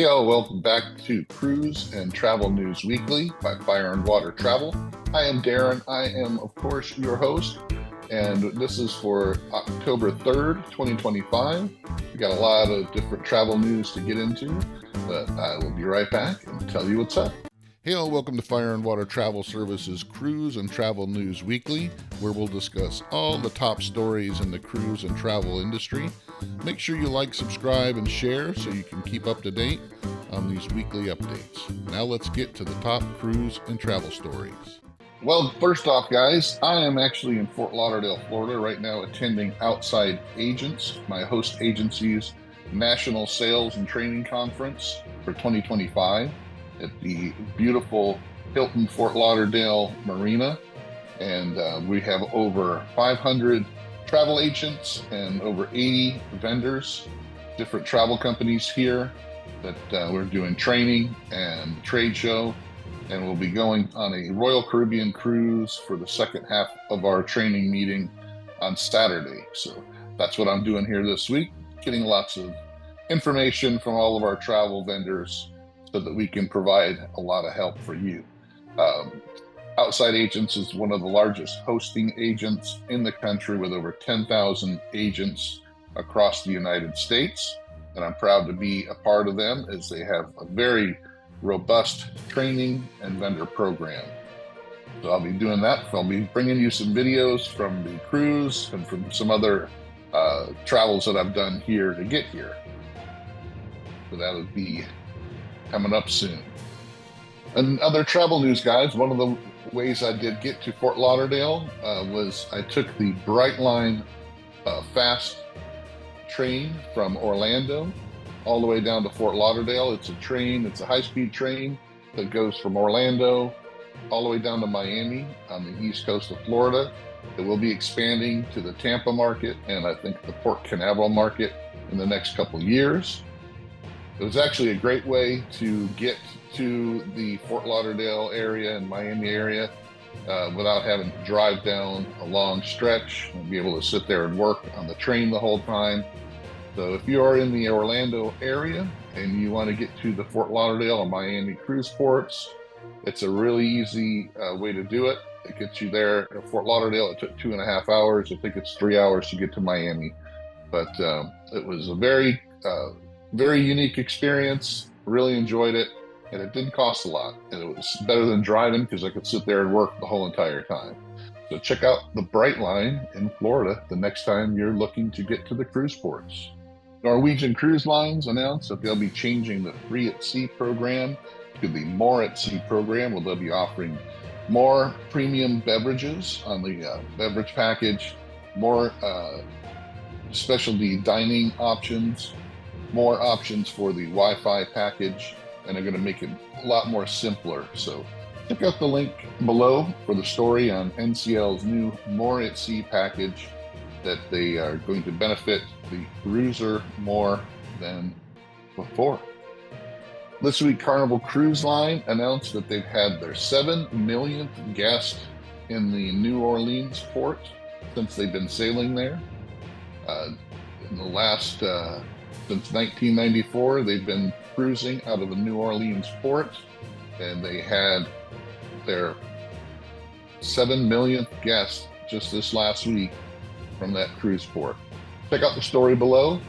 Hey all, welcome back to Cruise and Travel News Weekly by Fire and Water Travel. I am Darren. I am, of course, your host, and this is for October 3rd, 2025. We got a lot of different travel news to get into, but I will be right back and tell you what's up. Hey all, welcome to Fire and Water Travel Services Cruise and Travel News Weekly, where we'll discuss all the top stories in the cruise and travel industry. Make sure you like, subscribe, and share so you can keep up to date on these weekly updates. Now let's get to the top cruise and travel stories. Well, first off, guys, I am actually in Fort Lauderdale, Florida right now attending Outside Agents, my host agency's National Sales and Training Conference for 2025 at the beautiful Hilton Fort Lauderdale Marina. And we have over 500 travel agents and over 80 vendors, different travel companies here that we're doing training and trade show. And we'll be going on a Royal Caribbean cruise for the second half of our training meeting on Saturday. So that's what I'm doing here this week, getting lots of information from all of our travel vendors so that we can provide a lot of help for you. Outside Agents is one of the largest hosting agents in the country with over 10,000 agents across the United States. And I'm proud to be a part of them as they have a very robust training and vendor program. So I'll be doing that. I'll be bringing you some videos from the cruise and from some other travels that I've done here to get here. So that would be coming up soon. And other travel news, guys, one of the ways I did get to Fort Lauderdale was I took the Brightline fast train from Orlando all the way down to Fort Lauderdale. It's a train, it's a high-speed train that goes from Orlando all the way down to Miami on the east coast of Florida. It will be expanding to the Tampa market and I think the Port Carnival market in the next couple years. It was actually a great way to get to the Fort Lauderdale area and Miami area without having to drive down a long stretch and be able to sit there and work on the train the whole time. So if you are in the Orlando area and you want to get to the Fort Lauderdale or Miami cruise ports, it's a really easy way to do it. It gets you there at Fort Lauderdale. It took 2.5 hours. I think it's 3 hours to get to Miami. But it was a very unique experience. Really enjoyed it. And it didn't cost a lot. And it was better than driving because I could sit there and work the whole entire time. So check out the Brightline in Florida the next time you're looking to get to the cruise ports. Norwegian Cruise Lines announced that they'll be changing the Free at Sea program to the More at Sea program, where they'll be offering more premium beverages on the beverage package, more specialty dining options, more options for the Wi-Fi package, and they're going to make it a lot more simpler. So check out the link below for the story on NCL's new More at Sea package that they are going to benefit the cruiser more than before. This week, Carnival Cruise Line announced that they've had their 7 millionth guest in the New Orleans port since they've been sailing there. In the last, since 1994, they've been cruising out of the New Orleans port, and they had their 7 millionth guest just this last week from that cruise port. Check out the story below,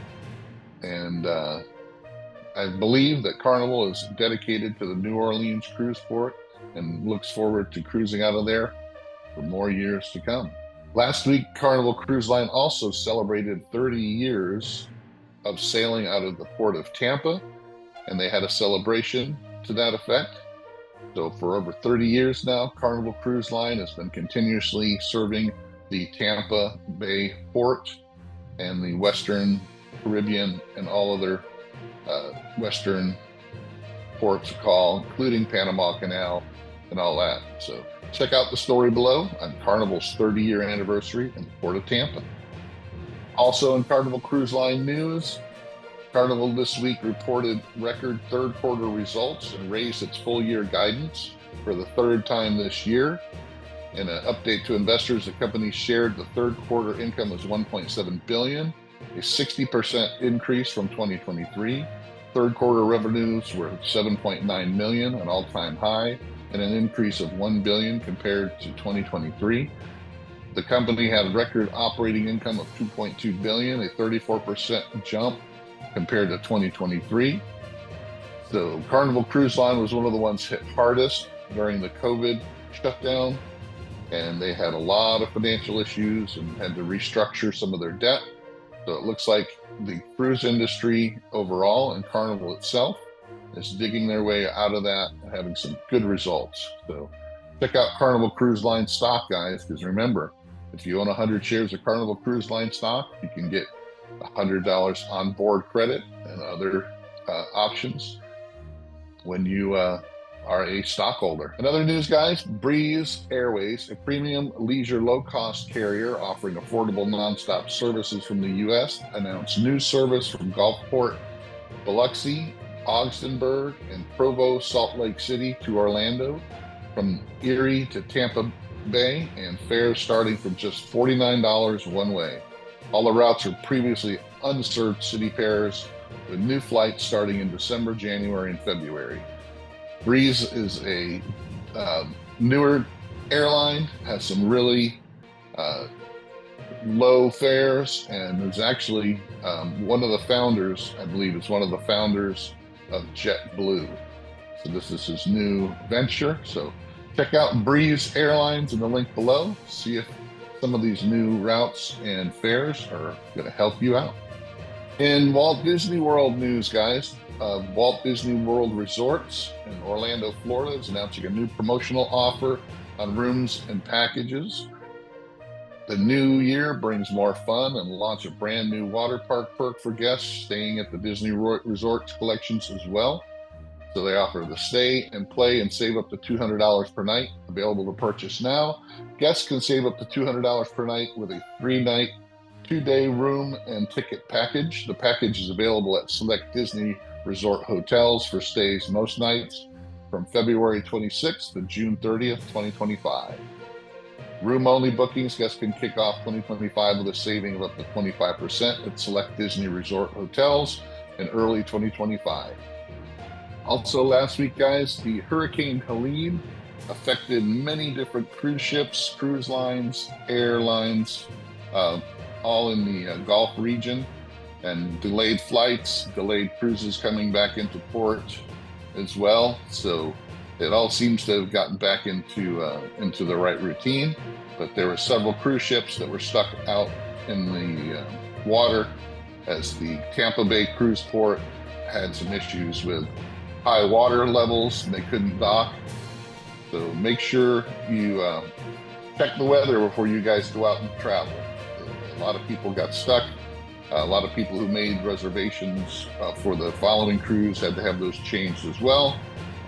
and I believe that Carnival is dedicated to the New Orleans cruise port and looks forward to cruising out of there for more years to come. Last week, Carnival Cruise Line also celebrated 30 years of sailing out of the port of Tampa, and they had a celebration to that effect. So for over 30 years now, Carnival Cruise Line has been continuously serving the Tampa Bay port and the Western Caribbean and all other Western ports call, including Panama Canal and all that. So check out the story below on Carnival's 30-year anniversary in the port of Tampa. Also in Carnival Cruise Line news, Carnival this week reported record third quarter results and raised its full year guidance for the third time this year. In an update to investors, the company shared the third quarter income was $1.7 billion, a 60% increase from 2023. Third quarter revenues were 7.9 million, an all-time high, and an increase of 1 billion compared to 2023. The company had record operating income of 2.2 billion, a 34% jump compared to 2023. So Carnival Cruise Line was one of the ones hit hardest during the COVID shutdown, and they had a lot of financial issues and had to restructure some of their debt. So it looks like the cruise industry overall and Carnival itself is digging their way out of that and having some good results. So check out Carnival Cruise Line stock, guys, because remember, if you own 100 shares of Carnival Cruise Line stock, you can get $100 on board credit and other options when you are a stockholder. In other news, guys, Breeze Airways, a premium leisure low-cost carrier offering affordable nonstop services from the U.S., announced new service from Gulfport, Biloxi, Augsburg, and Provo, Salt Lake City to Orlando, from Erie to Tampa Bay, and fares starting from just $49 one way. All the routes are previously unserved city pairs, with new flights starting in December, January, and February. Breeze is a newer airline, has some really low fares, and is actually one of the founders, I believe it's one of the founders of JetBlue. So this is his new venture. So check out Breeze Airlines in the link below. See if some of these new routes and fares are going to help you out. In Walt Disney World news, guys, Walt Disney World Resorts in Orlando, Florida is announcing a new promotional offer on rooms and packages. The new year brings more fun and launch a brand new water park perk for guests staying at the Disney Resorts collections as well. So they offer the stay and play and save up to $200 per night, available to purchase now. Guests can save up to $200 per night with a 3-night, 2-day room and ticket package. The package is available at select Disney Resort hotels for stays most nights from February 26th to June 30th, 2025. Room-only bookings, guests can kick off 2025 with a saving of up to 25% at select Disney Resort hotels in early 2025. Also last week, guys, the Hurricane Helene affected many different cruise ships, cruise lines, airlines, all in the Gulf region, and delayed flights, delayed cruises coming back into port as well. So it all seems to have gotten back into the right routine, but there were several cruise ships that were stuck out in the water as the Tampa Bay cruise port had some issues with high water levels and they couldn't dock. So make sure you check the weather before you guys go out and travel. A lot of people got stuck. A lot of people who made reservations for the following cruise had to have those changed as well.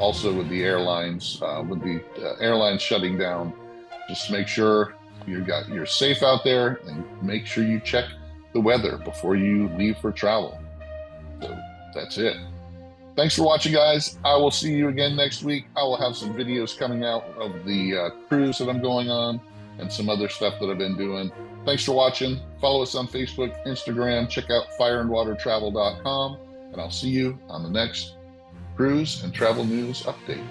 Also with the airlines, airlines shutting down, just make sure you're safe out there and make sure you check the weather before you leave for travel. So that's it. Thanks for watching, guys. I will see you again next week. I will have some videos coming out of the cruise that I'm going on and some other stuff that I've been doing. Thanks for watching. Follow us on Facebook, Instagram. Check out fireandwatertravel.com, and I'll see you on the next cruise and travel news update.